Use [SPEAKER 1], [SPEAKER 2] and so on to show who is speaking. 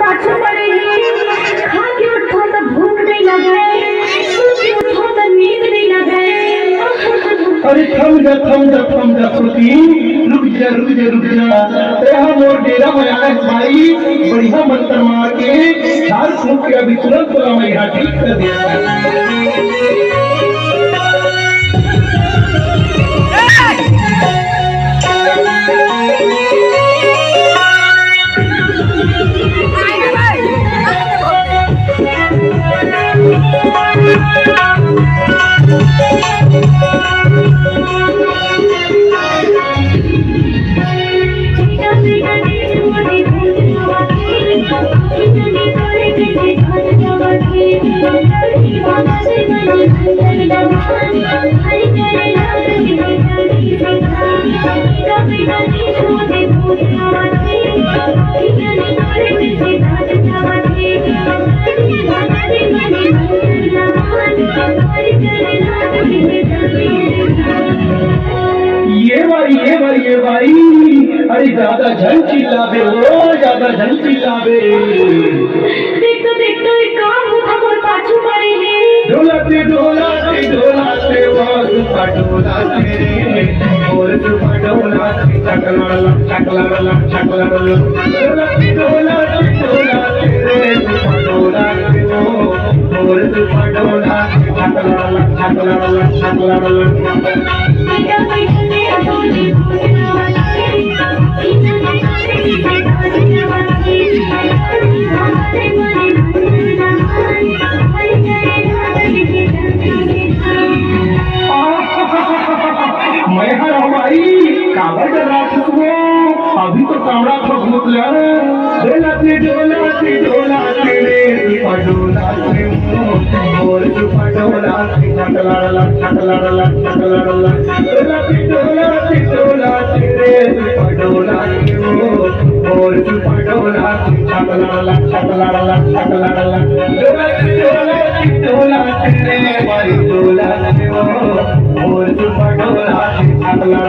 [SPEAKER 1] पाछू पड़ेगी। खा के उठो तो भूख नहीं लगे, सो के उठो तो नींद नहीं लगे।
[SPEAKER 2] अरे थम जा श्रुति, रुक जा। तेरा मोर डेरा में आया भाई, बढ़िया मंत्र मार के झाड़ फूक के अभी तुरंत बोला मैं यहाँ ठीक कर दिया। ये भाई, अरे ज्यादा झन चिल्लावे हो, ज्यादा झन चिल्लावे।
[SPEAKER 1] देख तो एक काम हो खबर पाछू पड़ी है।
[SPEAKER 2] ढोलाते वास पटोलाते और पटोलाते चकला ढोलाते रे पटोलाते और पटोलाते मैं हमारी काबर कर रहा था, अभी तो कामड़ा भूत ढोलाते रे पटोलाते और पटोलाते चकला ढोलाते रे पटोलाते और पटोलाते चकला ढोलाते रे मारी ढोलाते और पटोलाते चकला